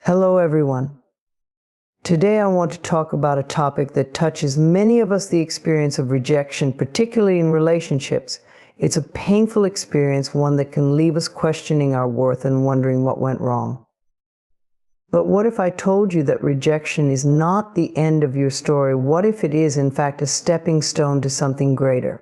Hello, everyone. Today I want to talk about a topic that touches many of us, the experience of rejection, particularly in relationships. It's a painful experience, one that can leave us questioning our worth and wondering what went wrong. But what if I told you that rejection is not the end of your story? What if it is, in fact, a stepping stone to something greater?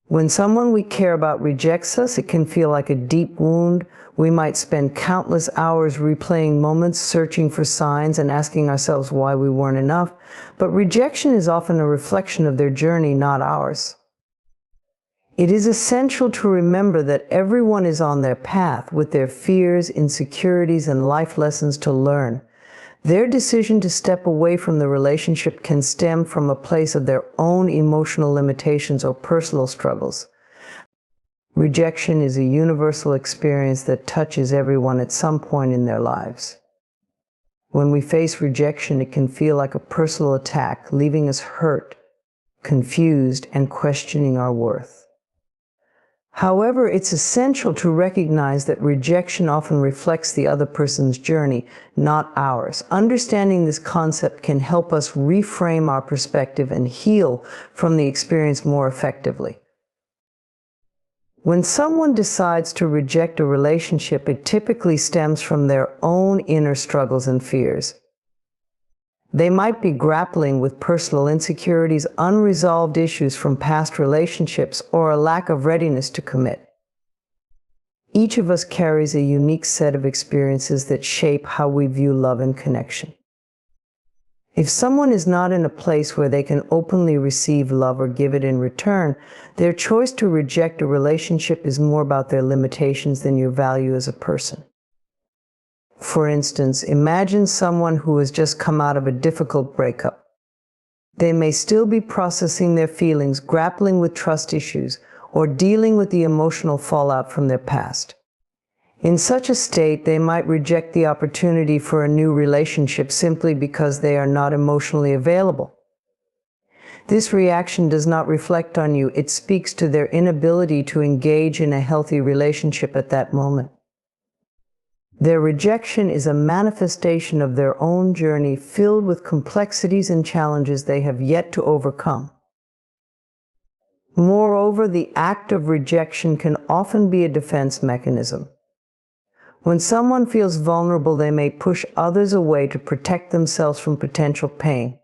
When someone we care about rejects us, it can feel like a deep wound. We might spend countless hours replaying moments, searching for signs, and asking ourselves why we weren't enough. But rejection is often a reflection of their journey, not ours. It is essential to remember that everyone is on their path with their fears, insecurities, and life lessons to learn. Their decision to step away from the relationship can stem from a place of their own emotional limitations or personal struggles. Rejection is a universal experience that touches everyone at some point in their lives. When we face rejection, it can feel like a personal attack, leaving us hurt, confused, and questioning our worth. However, it's essential to recognize that rejection often reflects the other person's journey, not ours. Understanding this concept can help us reframe our perspective and heal from the experience more effectively. When someone decides to reject a relationship, it typically stems from their own inner struggles and fears. They might be grappling with personal insecurities, unresolved issues from past relationships, or a lack of readiness to commit. Each of us carries a unique set of experiences that shape how we view love and connection. If someone is not in a place where they can openly receive love or give it in return, their choice to reject a relationship is more about their limitations than your value as a person. For instance, imagine someone who has just come out of a difficult breakup. They may still be processing their feelings, grappling with trust issues, or dealing with the emotional fallout from their past. In such a state, they might reject the opportunity for a new relationship simply because they are not emotionally available. This reaction does not reflect on you. It speaks to their inability to engage in a healthy relationship at that moment. Their rejection is a manifestation of their own journey, filled with complexities and challenges they have yet to overcome. Moreover, the act of rejection can often be a defense mechanism. When someone feels vulnerable, they may push others away to protect themselves from potential pain.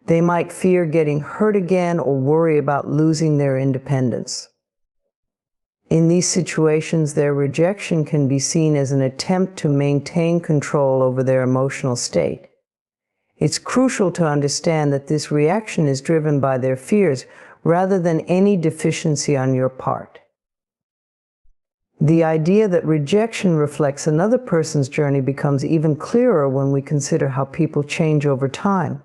They might fear getting hurt again or worry about losing their independence. In these situations, their rejection can be seen as an attempt to maintain control over their emotional state. It's crucial to understand that this reaction is driven by their fears rather than any deficiency on your part. The idea that rejection reflects another person's journey becomes even clearer when we consider how people change over time.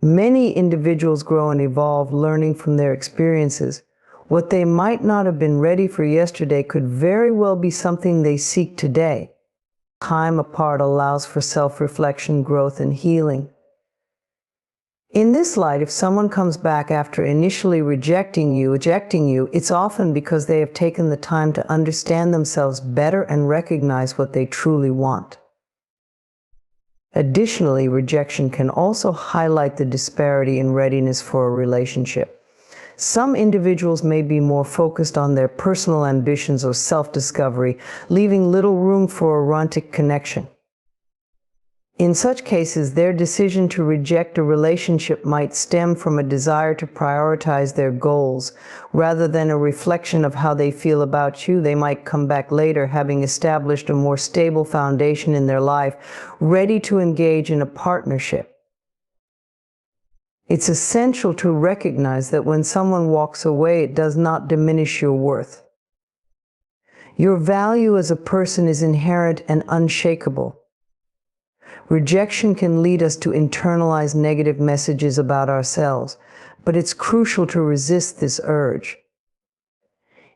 Many individuals grow and evolve, learning from their experiences. What they might not have been ready for yesterday could very well be something they seek today. Time apart allows for self-reflection, growth, and healing. In this light, if someone comes back after initially rejecting you, it's often because they have taken the time to understand themselves better and recognize what they truly want. Additionally, rejection can also highlight the disparity in readiness for a relationship. Some individuals may be more focused on their personal ambitions or self-discovery, leaving little room for a romantic connection. In such cases, their decision to reject a relationship might stem from a desire to prioritize their goals rather than a reflection of how they feel about you. They might come back later, having established a more stable foundation in their life, ready to engage in a partnership. It's essential to recognize that when someone walks away, it does not diminish your worth. Your value as a person is inherent and unshakable. Rejection can lead us to internalize negative messages about ourselves, but it's crucial to resist this urge.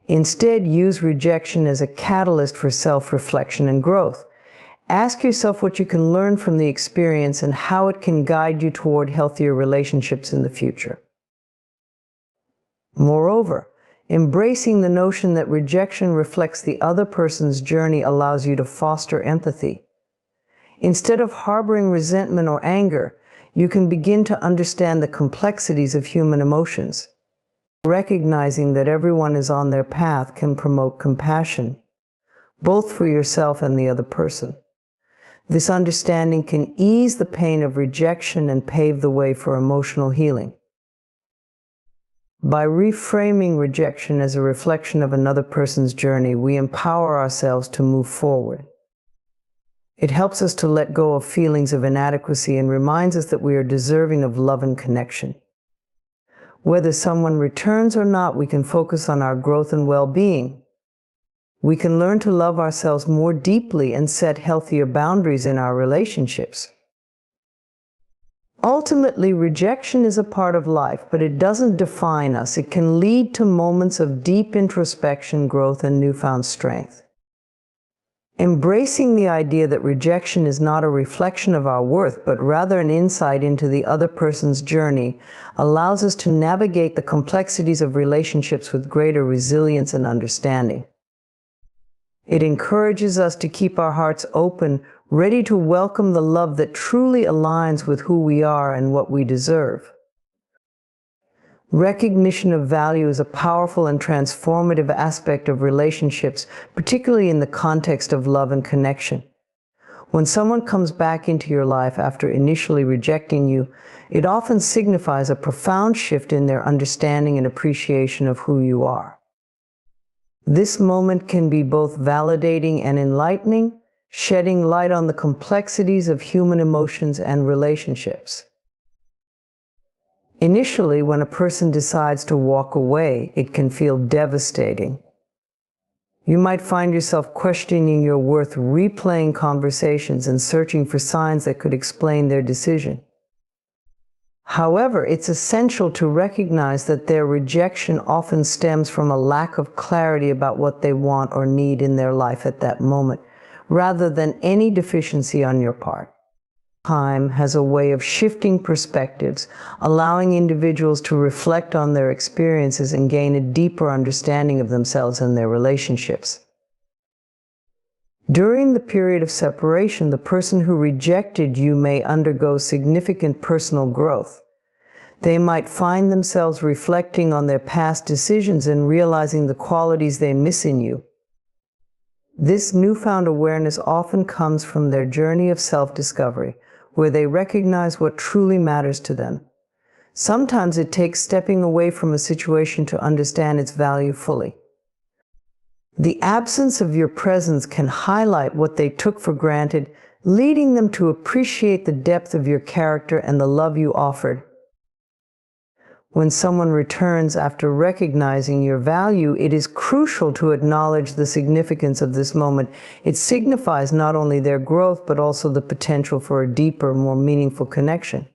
Instead, use rejection as a catalyst for self-reflection and growth. Ask yourself what you can learn from the experience and how it can guide you toward healthier relationships in the future. Moreover, Embracing the notion that rejection reflects the other person's journey allows you to foster empathy. Instead of harboring resentment or anger, you can begin to understand the complexities of human emotions. Recognizing that everyone is on their path can promote compassion, both for yourself and the other person. This understanding can ease the pain of rejection and pave the way for emotional healing. By reframing rejection as a reflection of another person's journey, we empower ourselves to move forward. It helps us to let go of feelings of inadequacy and reminds us that we are deserving of love and connection. Whether someone returns or not, we can focus on our growth and well-being. We can learn to love ourselves more deeply and set healthier boundaries in our relationships. Ultimately, rejection is a part of life, but it doesn't define us. It can lead to moments of deep introspection, growth, and newfound strength. Embracing the idea that rejection is not a reflection of our worth, but rather an insight into the other person's journey, allows us to navigate the complexities of relationships with greater resilience and understanding. It encourages us to keep our hearts open, ready to welcome the love that truly aligns with who we are and what we deserve. Recognition of value is a powerful and transformative aspect of relationships, particularly in the context of love and connection. When someone comes back into your life after initially rejecting you, it often signifies a profound shift in their understanding and appreciation of who you are. This moment can be both validating and enlightening, shedding light on the complexities of human emotions and relationships. Initially, when a person decides to walk away, it can feel devastating. You might find yourself questioning your worth, replaying conversations, and searching for signs that could explain their decision. However, it's essential to recognize that their rejection often stems from a lack of clarity about what they want or need in their life at that moment, rather than any deficiency on your part. Time has a way of shifting perspectives, allowing individuals to reflect on their experiences and gain a deeper understanding of themselves and their relationships. During the period of separation, the person who rejected you may undergo significant personal growth. They might find themselves reflecting on their past decisions and realizing the qualities they miss in you. This newfound awareness often comes from their journey of self-discovery, where they recognize what truly matters to them. Sometimes it takes stepping away from a situation to understand its value fully. The absence of your presence can highlight what they took for granted, leading them to appreciate the depth of your character and the love you offered. When someone returns after recognizing your value, it is crucial to acknowledge the significance of this moment. It signifies not only their growth, but also the potential for a deeper, more meaningful connection.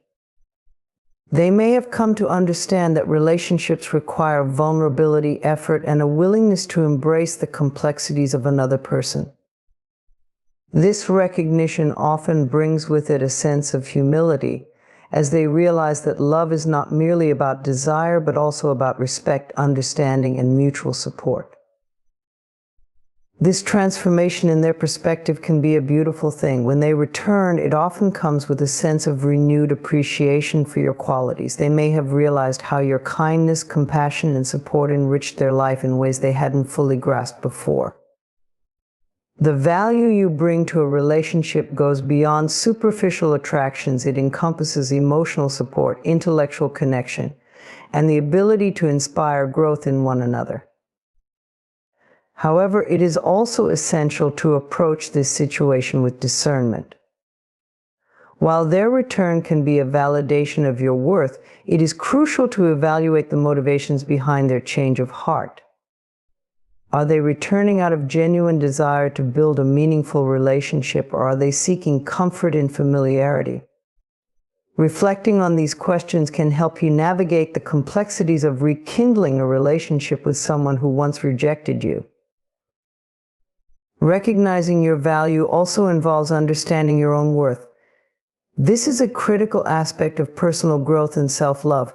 They may have come to understand that relationships require vulnerability, effort, and a willingness to embrace the complexities of another person. This recognition often brings with it a sense of humility, as they realize that love is not merely about desire, but also about respect, understanding, and mutual support. This transformation in their perspective can be a beautiful thing. When they return, it often comes with a sense of renewed appreciation for your qualities. They may have realized how your kindness, compassion, and support enriched their life in ways they hadn't fully grasped before. The value you bring to a relationship goes beyond superficial attractions. It encompasses emotional support, intellectual connection, and the ability to inspire growth in one another. However, it is also essential to approach this situation with discernment. While their return can be a validation of your worth, it is crucial to evaluate the motivations behind their change of heart. Are they returning out of genuine desire to build a meaningful relationship, or are they seeking comfort in familiarity? Reflecting on these questions can help you navigate the complexities of rekindling a relationship with someone who once rejected you. Recognizing your value also involves understanding your own worth. This is a critical aspect of personal growth and self-love.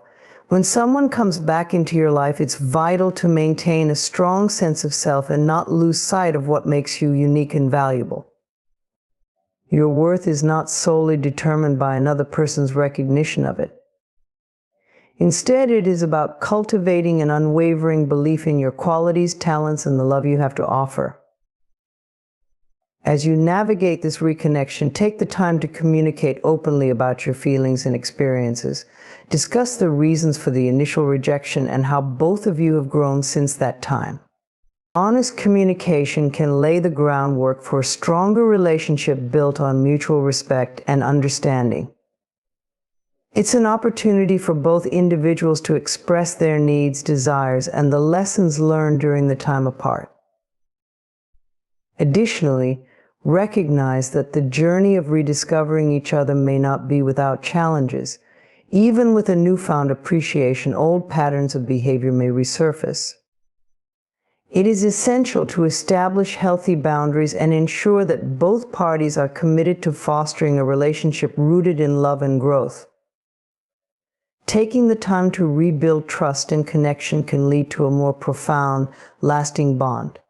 When someone comes back into your life, it's vital to maintain a strong sense of self and not lose sight of what makes you unique and valuable. Your worth is not solely determined by another person's recognition of it. Instead, it is about cultivating an unwavering belief in your qualities, talents, and the love you have to offer. As you navigate this reconnection, take the time to communicate openly about your feelings and experiences. Discuss the reasons for the initial rejection and how both of you have grown since that time. Honest communication can lay the groundwork for a stronger relationship built on mutual respect and understanding. It's an opportunity for both individuals to express their needs, desires, and the lessons learned during the time apart. Additionally, recognize that the journey of rediscovering each other may not be without challenges. Even with a newfound appreciation, old patterns of behavior may resurface. It is essential to establish healthy boundaries and ensure that both parties are committed to fostering a relationship rooted in love and growth. Taking the time to rebuild trust and connection can lead to a more profound, lasting bond.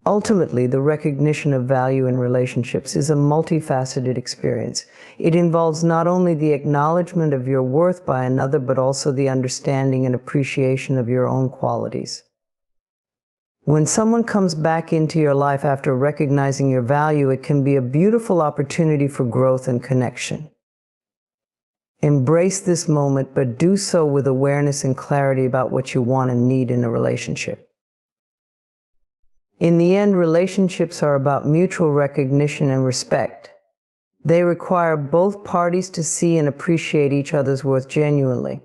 Ultimately, the recognition of value in relationships is a multifaceted experience. It involves not only the acknowledgement of your worth by another, but also the understanding and appreciation of your own qualities. When someone comes back into your life after recognizing your value, it can be a beautiful opportunity for growth and connection. Embrace this moment, but do so with awareness and clarity about what you want and need in a relationship. In the end, relationships are about mutual recognition and respect. They require both parties to see and appreciate each other's worth genuinely.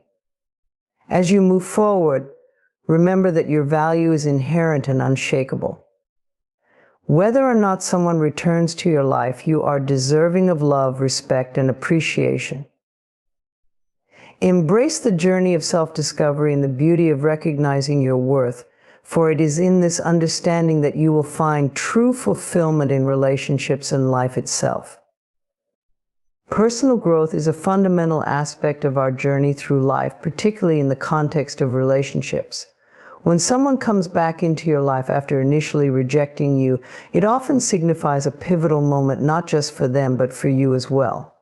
As you move forward, remember that your value is inherent and unshakable. Whether or not someone returns to your life, you are deserving of love, respect, and appreciation. Embrace the journey of self-discovery and the beauty of recognizing your worth, for it is in this understanding that you will find true fulfillment in relationships and life itself. Personal growth is a fundamental aspect of our journey through life, particularly in the context of relationships. When someone comes back into your life after initially rejecting you, it often signifies a pivotal moment not just for them, but for you as well.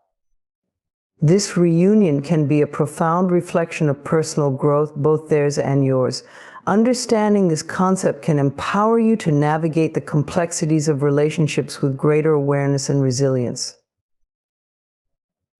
This reunion can be a profound reflection of personal growth, both theirs and yours. Understanding this concept can empower you to navigate the complexities of relationships with greater awareness and resilience.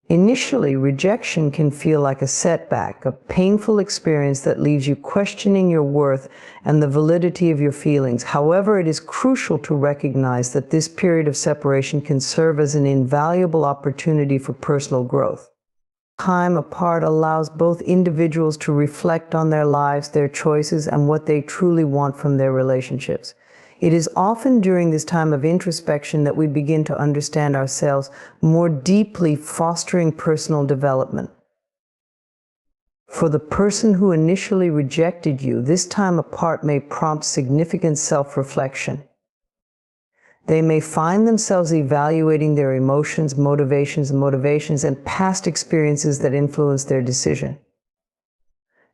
Initially, rejection can feel like a setback, a painful experience that leaves you questioning your worth and the validity of your feelings. However, it is crucial to recognize that this period of separation can serve as an invaluable opportunity for personal growth. Time apart allows both individuals to reflect on their lives, their choices, and what they truly want from their relationships. It is often during this time of introspection that we begin to understand ourselves more deeply, fostering personal development. For the person who initially rejected you, this time apart may prompt significant self-reflection. They may find themselves evaluating their emotions, motivations, and past experiences that influence their decision.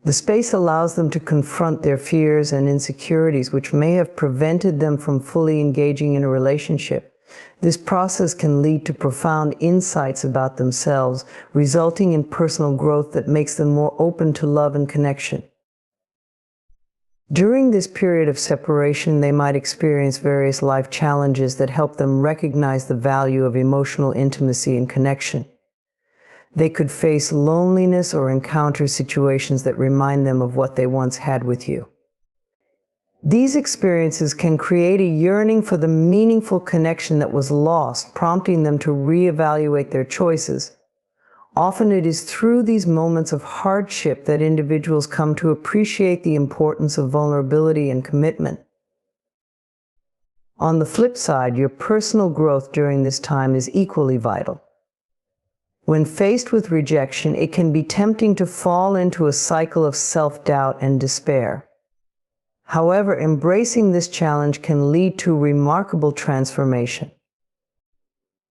The space allows them to confront their fears and insecurities, which may have prevented them from fully engaging in a relationship. This process can lead to profound insights about themselves, resulting in personal growth that makes them more open to love and connection. During this period of separation, they might experience various life challenges that help them recognize the value of emotional intimacy and connection. They could face loneliness or encounter situations that remind them of what they once had with you. These experiences can create a yearning for the meaningful connection that was lost, prompting them to reevaluate their choices. Often it is through these moments of hardship that individuals come to appreciate the importance of vulnerability and commitment. On the flip side, your personal growth during this time is equally vital. When faced with rejection, it can be tempting to fall into a cycle of self-doubt and despair. However, embracing this challenge can lead to remarkable transformation.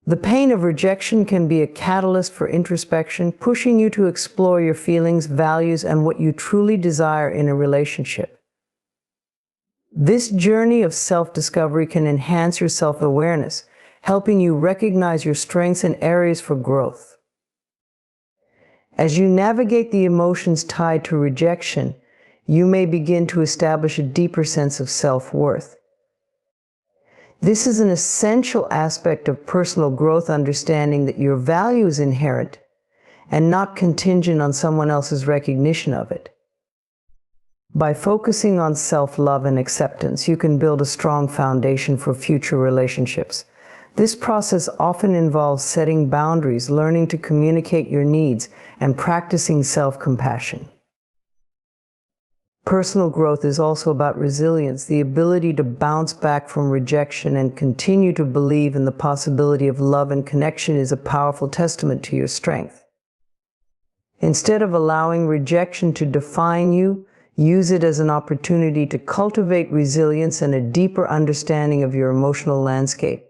The pain of rejection can be a catalyst for introspection, pushing you to explore your feelings, values, and what you truly desire in a relationship. This journey of self-discovery can enhance your self-awareness, helping you recognize your strengths and areas for growth. As you navigate the emotions tied to rejection, you may begin to establish a deeper sense of self-worth. This is an essential aspect of personal growth, understanding that your value is inherent and not contingent on someone else's recognition of it. By focusing on self-love and acceptance, you can build a strong foundation for future relationships. This process often involves setting boundaries, learning to communicate your needs, and practicing self-compassion. Personal growth is also about resilience, the ability to bounce back from rejection and continue to believe in the possibility of love and connection is a powerful testament to your strength. Instead of allowing rejection to define you, use it as an opportunity to cultivate resilience and a deeper understanding of your emotional landscape.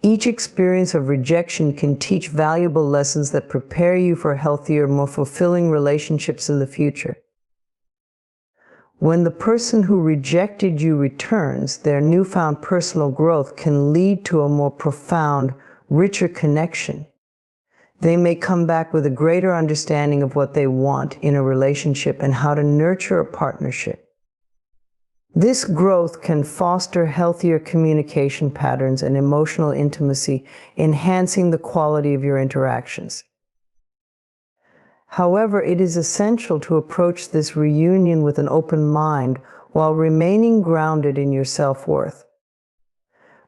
Each experience of rejection can teach valuable lessons that prepare you for healthier, more fulfilling relationships in the future. When the person who rejected you returns, their newfound personal growth can lead to a more profound, richer connection. They may come back with a greater understanding of what they want in a relationship and how to nurture a partnership. This growth can foster healthier communication patterns and emotional intimacy, enhancing the quality of your interactions. However, it is essential to approach this reunion with an open mind while remaining grounded in your self-worth.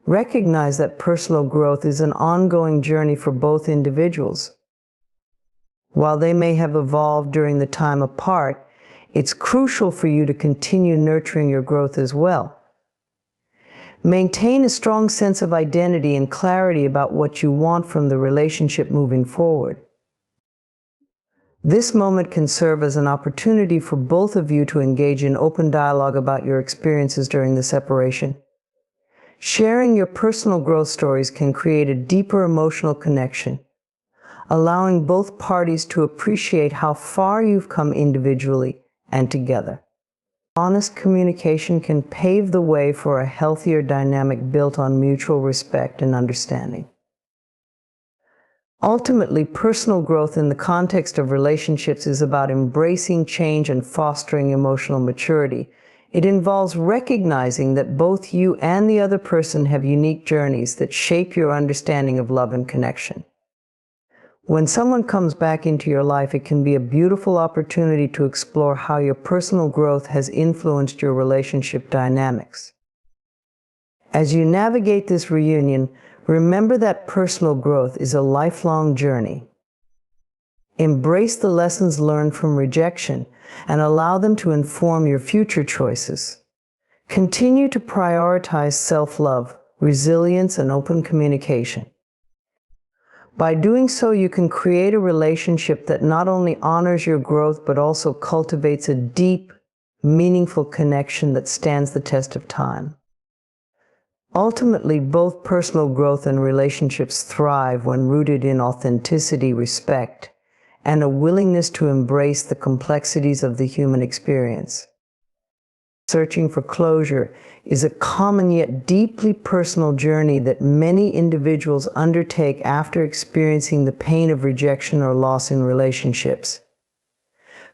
Recognize that personal growth is an ongoing journey for both individuals. While they may have evolved during the time apart, it's crucial for you to continue nurturing your growth as well. Maintain a strong sense of identity and clarity about what you want from the relationship moving forward. This moment can serve as an opportunity for both of you to engage in open dialogue about your experiences during the separation. Sharing your personal growth stories can create a deeper emotional connection, allowing both parties to appreciate how far you've come individually and together. Honest communication can pave the way for a healthier dynamic built on mutual respect and understanding. Ultimately, personal growth in the context of relationships is about embracing change and fostering emotional maturity. It involves recognizing that both you and the other person have unique journeys that shape your understanding of love and connection. When someone comes back into your life, it can be a beautiful opportunity to explore how your personal growth has influenced your relationship dynamics. As you navigate this reunion, remember that personal growth is a lifelong journey. Embrace the lessons learned from rejection and allow them to inform your future choices. Continue to prioritize self-love, resilience, and open communication. By doing so, you can create a relationship that not only honors your growth, but also cultivates a deep, meaningful connection that stands the test of time. Ultimately, both personal growth and relationships thrive when rooted in authenticity, respect, and a willingness to embrace the complexities of the human experience. Searching for closure is a common yet deeply personal journey that many individuals undertake after experiencing the pain of rejection or loss in relationships.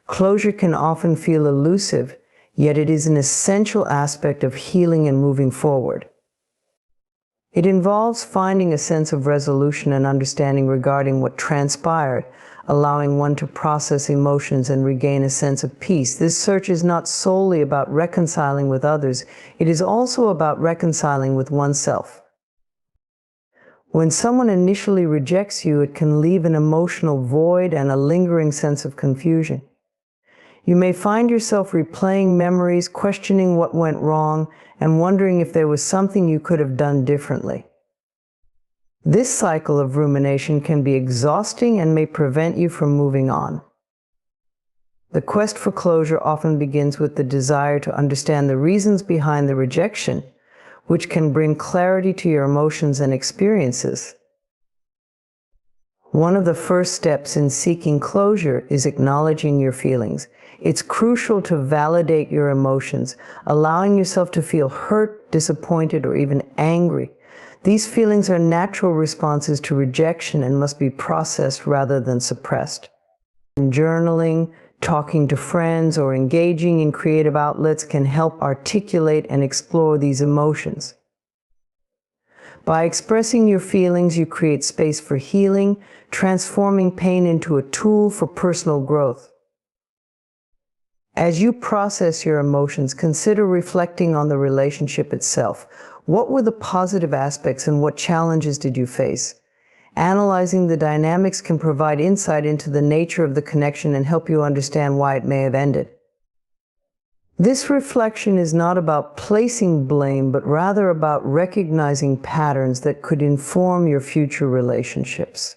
Closure can often feel elusive, yet it is an essential aspect of healing and moving forward. It involves finding a sense of resolution and understanding regarding what transpired, allowing one to process emotions and regain a sense of peace. This search is not solely about reconciling with others, it is also about reconciling with oneself. When someone initially rejects you, it can leave an emotional void and a lingering sense of confusion. You may find yourself replaying memories, questioning what went wrong, and wondering if there was something you could have done differently. This cycle of rumination can be exhausting and may prevent you from moving on. The quest for closure often begins with the desire to understand the reasons behind the rejection, which can bring clarity to your emotions and experiences. One of the first steps in seeking closure is acknowledging your feelings. It's crucial to validate your emotions, allowing yourself to feel hurt, disappointed, or even angry. These feelings are natural responses to rejection and must be processed rather than suppressed. Journaling, talking to friends, or engaging in creative outlets can help articulate and explore these emotions. By expressing your feelings, you create space for healing, transforming pain into a tool for personal growth. As you process your emotions, consider reflecting on the relationship itself. What were the positive aspects and what challenges did you face? Analyzing the dynamics can provide insight into the nature of the connection and help you understand why it may have ended. This reflection is not about placing blame, but rather about recognizing patterns that could inform your future relationships.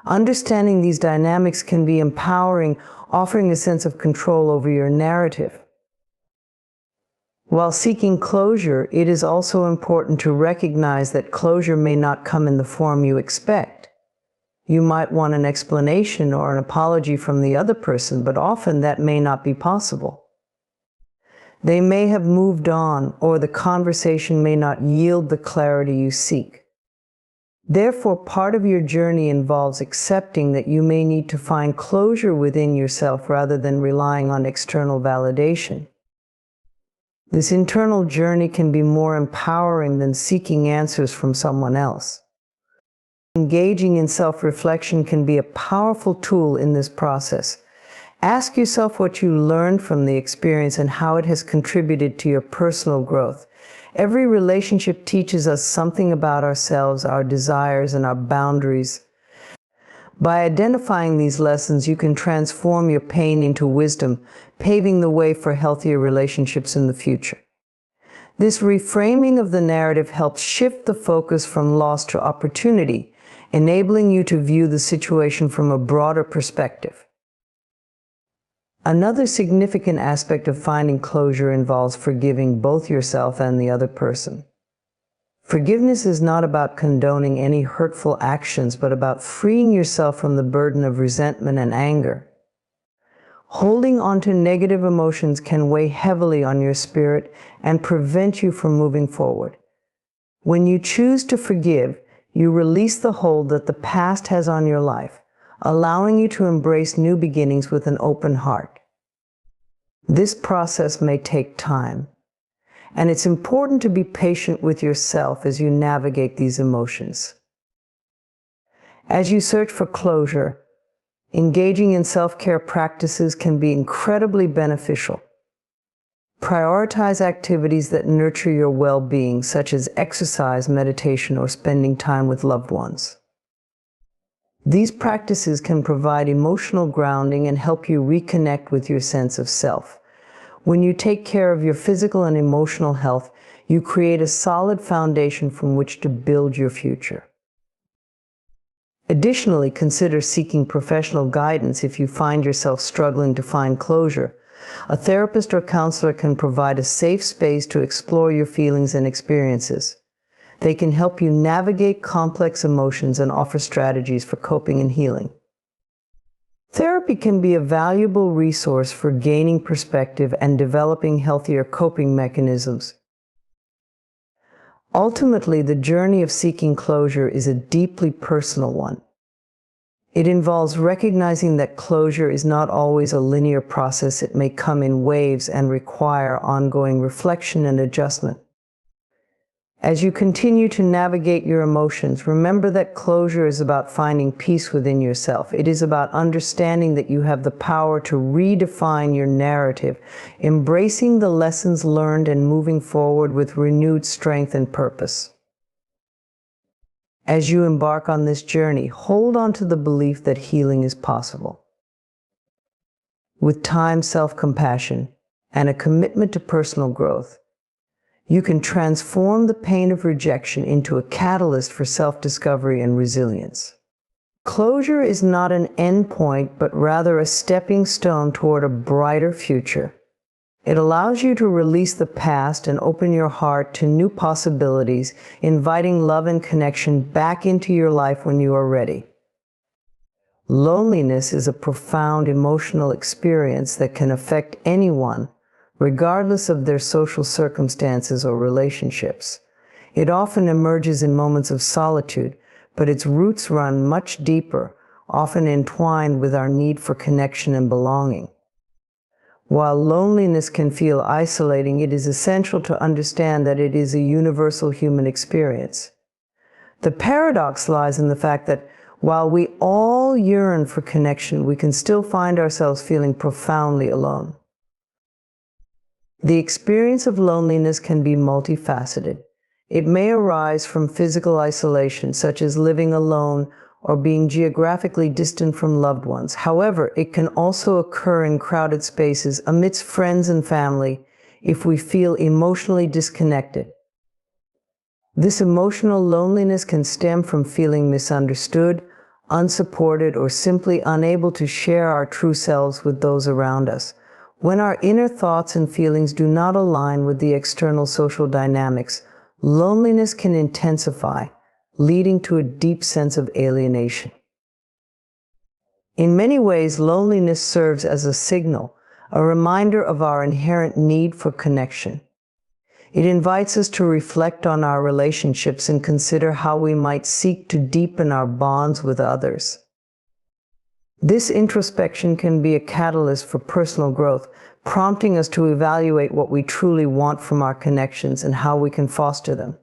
Understanding these dynamics can be empowering, offering a sense of control over your narrative. While seeking closure, it is also important to recognize that closure may not come in the form you expect. You might want an explanation or an apology from the other person, but often that may not be possible. They may have moved on, or the conversation may not yield the clarity you seek. Therefore, part of your journey involves accepting that you may need to find closure within yourself rather than relying on external validation. This internal journey can be more empowering than seeking answers from someone else. Engaging in self-reflection can be a powerful tool in this process. Ask yourself what you learned from the experience and how it has contributed to your personal growth. Every relationship teaches us something about ourselves, our desires, and our boundaries. By identifying these lessons, you can transform your pain into wisdom, paving the way for healthier relationships in the future. This reframing of the narrative helps shift the focus from loss to opportunity, enabling you to view the situation from a broader perspective. Another significant aspect of finding closure involves forgiving both yourself and the other person. Forgiveness is not about condoning any hurtful actions, but about freeing yourself from the burden of resentment and anger. Holding on to negative emotions can weigh heavily on your spirit and prevent you from moving forward. When you choose to forgive, you release the hold that the past has on your life, allowing you to embrace new beginnings with an open heart. This process may take time, and it's important to be patient with yourself as you navigate these emotions. As you search for closure, engaging in self-care practices can be incredibly beneficial. Prioritize activities that nurture your well-being, such as exercise, meditation, or spending time with loved ones. These practices can provide emotional grounding and help you reconnect with your sense of self. When you take care of your physical and emotional health, you create a solid foundation from which to build your future. Additionally, consider seeking professional guidance if you find yourself struggling to find closure. A therapist or counselor can provide a safe space to explore your feelings and experiences. They can help you navigate complex emotions and offer strategies for coping and healing. Therapy can be a valuable resource for gaining perspective and developing healthier coping mechanisms. Ultimately, the journey of seeking closure is a deeply personal one. It involves recognizing that closure is not always a linear process. It may come in waves and require ongoing reflection and adjustment. As you continue to navigate your emotions, remember that closure is about finding peace within yourself. It is about understanding that you have the power to redefine your narrative, embracing the lessons learned and moving forward with renewed strength and purpose. As you embark on this journey, hold on to the belief that healing is possible. With time, self-compassion, and a commitment to personal growth, you can transform the pain of rejection into a catalyst for self-discovery and resilience. Closure is not an endpoint, but rather a stepping stone toward a brighter future. It allows you to release the past and open your heart to new possibilities, inviting love and connection back into your life when you are ready. Loneliness is a profound emotional experience that can affect anyone, regardless of their social circumstances or relationships. It often emerges in moments of solitude, but its roots run much deeper, often entwined with our need for connection and belonging. While loneliness can feel isolating, it is essential to understand that it is a universal human experience. The paradox lies in the fact that while we all yearn for connection, we can still find ourselves feeling profoundly alone. The experience of loneliness can be multifaceted. It may arise from physical isolation, such as living alone or being geographically distant from loved ones. However, it can also occur in crowded spaces amidst friends and family if we feel emotionally disconnected. This emotional loneliness can stem from feeling misunderstood, unsupported, or simply unable to share our true selves with those around us. When our inner thoughts and feelings do not align with the external social dynamics, loneliness can intensify, leading to a deep sense of alienation. In many ways, loneliness serves as a signal, a reminder of our inherent need for connection. It invites us to reflect on our relationships and consider how we might seek to deepen our bonds with others. This introspection can be a catalyst for personal growth, prompting us to evaluate what we truly want from our connections and how we can foster them.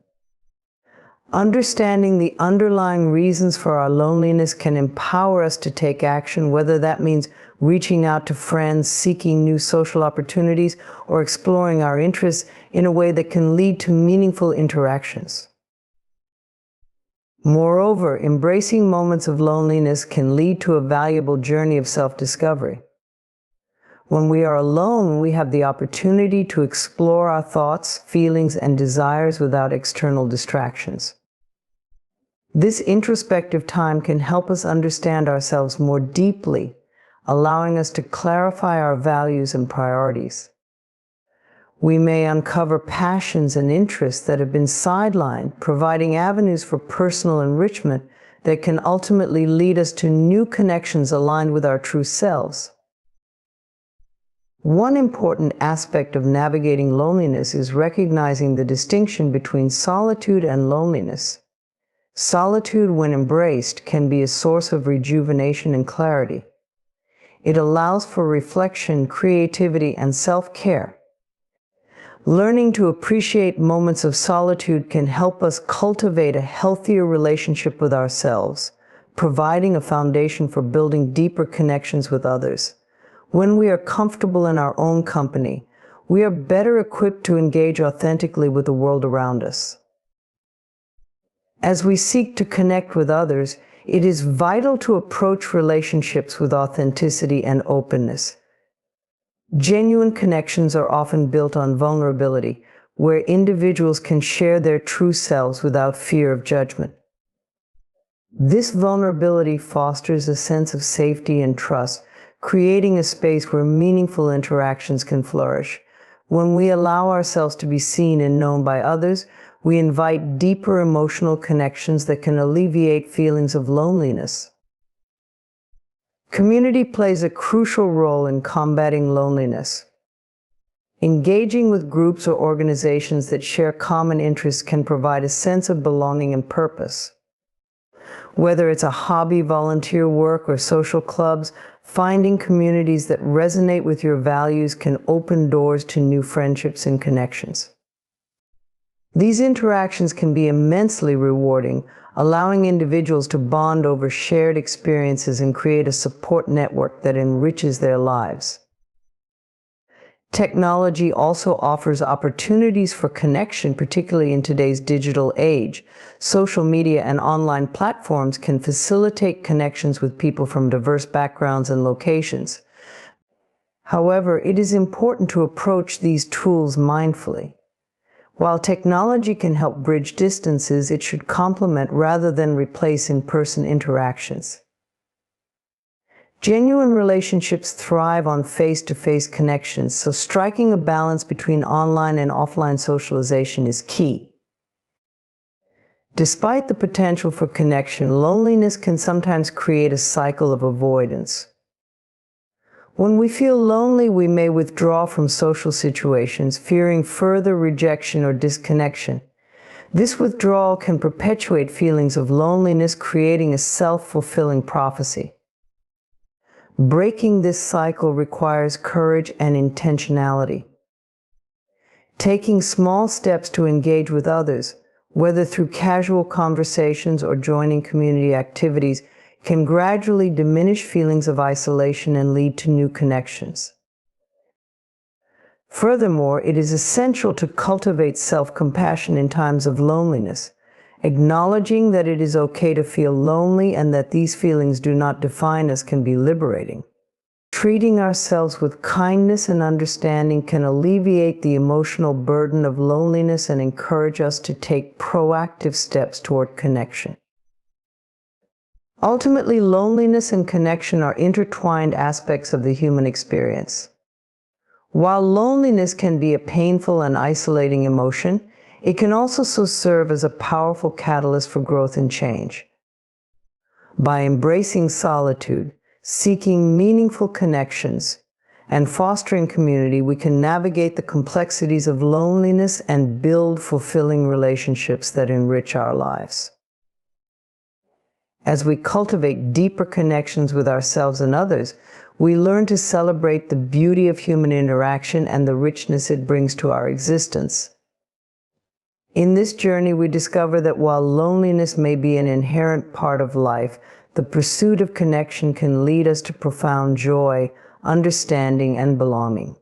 Understanding the underlying reasons for our loneliness can empower us to take action, whether that means reaching out to friends, seeking new social opportunities, or exploring our interests in a way that can lead to meaningful interactions. Moreover, embracing moments of loneliness can lead to a valuable journey of self-discovery. When we are alone, we have the opportunity to explore our thoughts, feelings, and desires without external distractions. This introspective time can help us understand ourselves more deeply, allowing us to clarify our values and priorities. We may uncover passions and interests that have been sidelined, providing avenues for personal enrichment that can ultimately lead us to new connections aligned with our true selves. One important aspect of navigating loneliness is recognizing the distinction between solitude and loneliness. Solitude, when embraced, can be a source of rejuvenation and clarity. It allows for reflection, creativity, and self-care. Learning to appreciate moments of solitude can help us cultivate a healthier relationship with ourselves, providing a foundation for building deeper connections with others. When we are comfortable in our own company, we are better equipped to engage authentically with the world around us. As we seek to connect with others, it is vital to approach relationships with authenticity and openness. Genuine connections are often built on vulnerability, where individuals can share their true selves without fear of judgment. This vulnerability fosters a sense of safety and trust, creating a space where meaningful interactions can flourish. When we allow ourselves to be seen and known by others, we invite deeper emotional connections that can alleviate feelings of loneliness. Community plays a crucial role in combating loneliness. Engaging with groups or organizations that share common interests can provide a sense of belonging and purpose. Whether it's a hobby, volunteer work, or social clubs, finding communities that resonate with your values can open doors to new friendships and connections. These interactions can be immensely rewarding, allowing individuals to bond over shared experiences and create a support network that enriches their lives. Technology also offers opportunities for connection, particularly in today's digital age. Social media and online platforms can facilitate connections with people from diverse backgrounds and locations. However, it is important to approach these tools mindfully. While technology can help bridge distances, it should complement rather than replace in-person interactions. Genuine relationships thrive on face-to-face connections, so striking a balance between online and offline socialization is key. Despite the potential for connection, loneliness can sometimes create a cycle of avoidance. When we feel lonely, we may withdraw from social situations, fearing further rejection or disconnection. This withdrawal can perpetuate feelings of loneliness, creating a self-fulfilling prophecy. Breaking this cycle requires courage and intentionality. Taking small steps to engage with others, whether through casual conversations or joining community activities, can gradually diminish feelings of isolation and lead to new connections. Furthermore, it is essential to cultivate self-compassion in times of loneliness, acknowledging that it is okay to feel lonely and that these feelings do not define us can be liberating. Treating ourselves with kindness and understanding can alleviate the emotional burden of loneliness and encourage us to take proactive steps toward connection. Ultimately, loneliness and connection are intertwined aspects of the human experience. While loneliness can be a painful and isolating emotion, it can also serve as a powerful catalyst for growth and change. By embracing solitude, seeking meaningful connections, and fostering community, we can navigate the complexities of loneliness and build fulfilling relationships that enrich our lives. As we cultivate deeper connections with ourselves and others, we learn to celebrate the beauty of human interaction and the richness it brings to our existence. In this journey, we discover that while loneliness may be an inherent part of life, the pursuit of connection can lead us to profound joy, understanding, and belonging.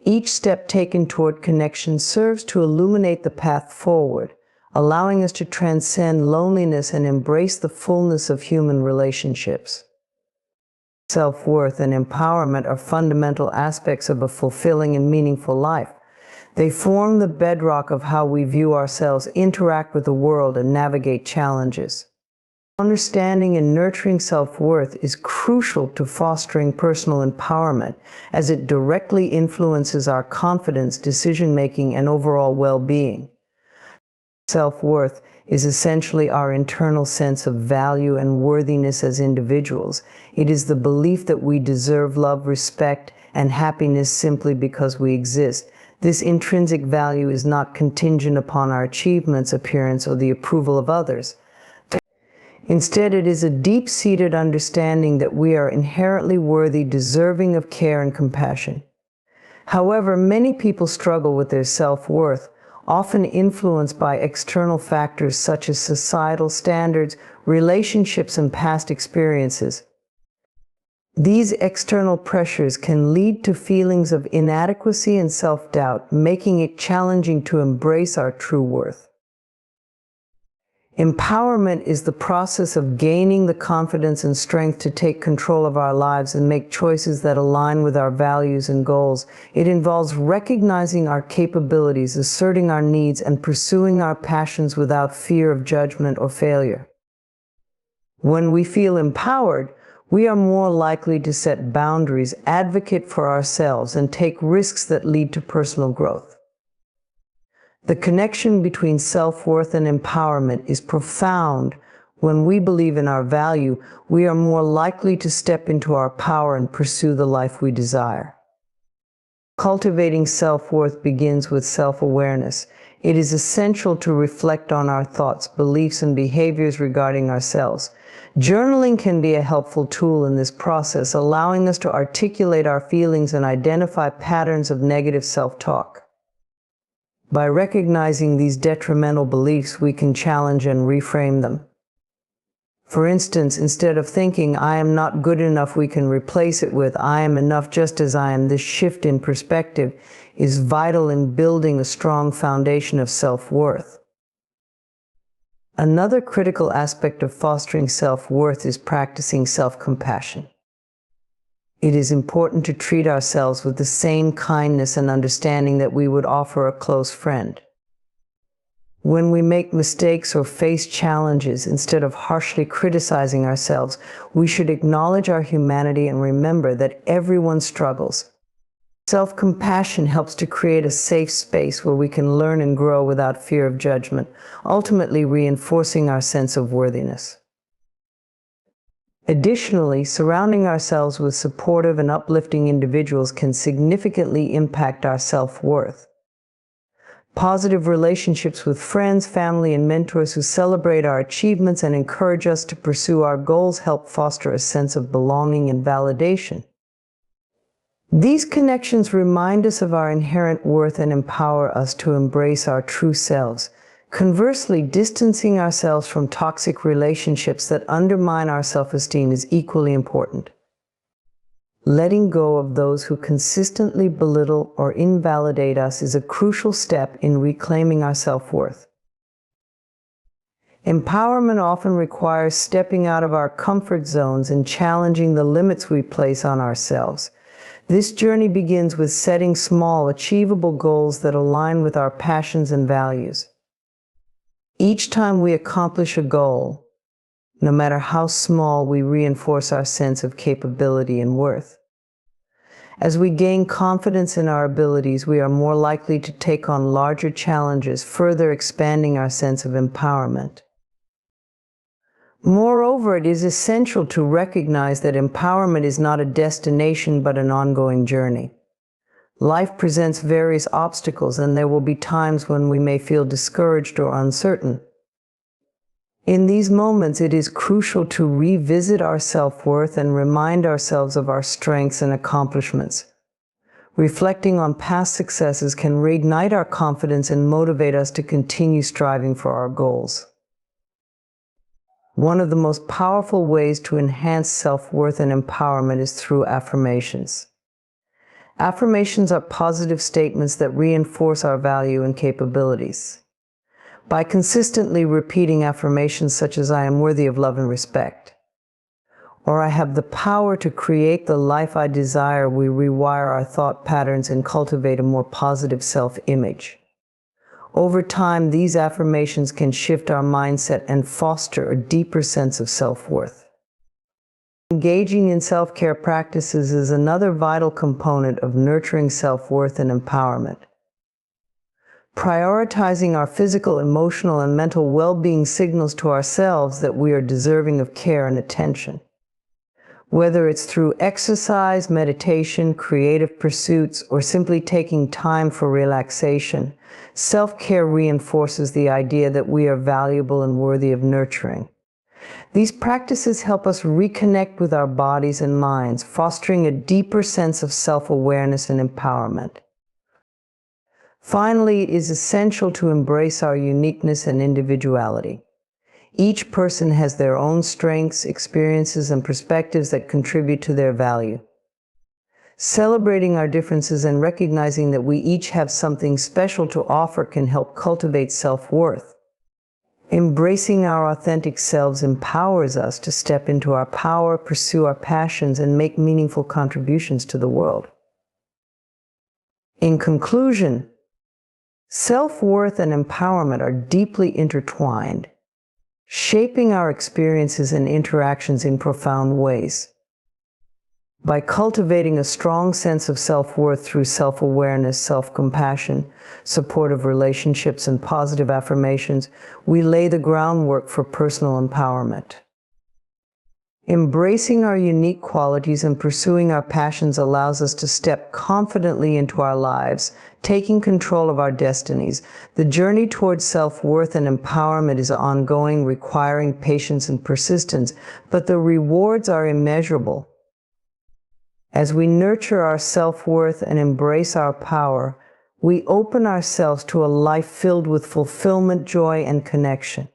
Each step taken toward connection serves to illuminate the path forward, allowing us to transcend loneliness and embrace the fullness of human relationships. Self-worth and empowerment are fundamental aspects of a fulfilling and meaningful life. They form the bedrock of how we view ourselves, interact with the world, and navigate challenges. Understanding and nurturing self-worth is crucial to fostering personal empowerment, as it directly influences our confidence, decision-making, and overall well-being. Self-worth is essentially our internal sense of value and worthiness as individuals. It is the belief that we deserve love, respect, and happiness simply because we exist. This intrinsic value is not contingent upon our achievements, appearance, or the approval of others. Instead, it is a deep-seated understanding that we are inherently worthy, deserving of care and compassion. However, many people struggle with their self-worth, often influenced by external factors such as societal standards, relationships, and past experiences. These external pressures can lead to feelings of inadequacy and self-doubt, making it challenging to embrace our true worth. Empowerment is the process of gaining the confidence and strength to take control of our lives and make choices that align with our values and goals. It involves recognizing our capabilities, asserting our needs, and pursuing our passions without fear of judgment or failure. When we feel empowered, we are more likely to set boundaries, advocate for ourselves, and take risks that lead to personal growth. The connection between self-worth and empowerment is profound. When we believe in our value, we are more likely to step into our power and pursue the life we desire. Cultivating self-worth begins with self-awareness. It is essential to reflect on our thoughts, beliefs, and behaviors regarding ourselves. Journaling can be a helpful tool in this process, allowing us to articulate our feelings and identify patterns of negative self-talk. By recognizing these detrimental beliefs, we can challenge and reframe them. For instance, instead of thinking, "I am not good enough," we can replace it with, "I am enough just as I am." This shift in perspective is vital in building a strong foundation of self-worth. Another critical aspect of fostering self-worth is practicing self-compassion. It is important to treat ourselves with the same kindness and understanding that we would offer a close friend. When we make mistakes or face challenges, instead of harshly criticizing ourselves, we should acknowledge our humanity and remember that everyone struggles. Self-compassion helps to create a safe space where we can learn and grow without fear of judgment, ultimately reinforcing our sense of worthiness. Additionally, surrounding ourselves with supportive and uplifting individuals can significantly impact our self-worth. Positive relationships with friends, family, and mentors who celebrate our achievements and encourage us to pursue our goals help foster a sense of belonging and validation. These connections remind us of our inherent worth and empower us to embrace our true selves. Conversely, distancing ourselves from toxic relationships that undermine our self-esteem is equally important. Letting go of those who consistently belittle or invalidate us is a crucial step in reclaiming our self-worth. Empowerment often requires stepping out of our comfort zones and challenging the limits we place on ourselves. This journey begins with setting small, achievable goals that align with our passions and values. Each time we accomplish a goal, no matter how small, we reinforce our sense of capability and worth. As we gain confidence in our abilities, we are more likely to take on larger challenges, further expanding our sense of empowerment. Moreover, it is essential to recognize that empowerment is not a destination but an ongoing journey. Life presents various obstacles, and there will be times when we may feel discouraged or uncertain. In these moments, it is crucial to revisit our self-worth and remind ourselves of our strengths and accomplishments. Reflecting on past successes can reignite our confidence and motivate us to continue striving for our goals. One of the most powerful ways to enhance self-worth and empowerment is through affirmations. Affirmations are positive statements that reinforce our value and capabilities. By consistently repeating affirmations such as "I am worthy of love and respect," or "I have the power to create the life I desire," we rewire our thought patterns and cultivate a more positive self-image. Over time, these affirmations can shift our mindset and foster a deeper sense of self-worth. Engaging in self-care practices is another vital component of nurturing self-worth and empowerment. Prioritizing our physical, emotional, and mental well-being signals to ourselves that we are deserving of care and attention. Whether it's through exercise, meditation, creative pursuits, or simply taking time for relaxation, self-care reinforces the idea that we are valuable and worthy of nurturing. These practices help us reconnect with our bodies and minds, fostering a deeper sense of self-awareness and empowerment. Finally, it is essential to embrace our uniqueness and individuality. Each person has their own strengths, experiences, and perspectives that contribute to their value. Celebrating our differences and recognizing that we each have something special to offer can help cultivate self-worth. Embracing our authentic selves empowers us to step into our power, pursue our passions, and make meaningful contributions to the world. In conclusion, self-worth and empowerment are deeply intertwined, shaping our experiences and interactions in profound ways. By cultivating a strong sense of self-worth through self-awareness, self-compassion, supportive relationships, and positive affirmations, we lay the groundwork for personal empowerment. Embracing our unique qualities and pursuing our passions allows us to step confidently into our lives, taking control of our destinies. The journey towards self-worth and empowerment is ongoing, requiring patience and persistence, but the rewards are immeasurable. As we nurture our self-worth and embrace our power, we open ourselves to a life filled with fulfillment, joy, and connection.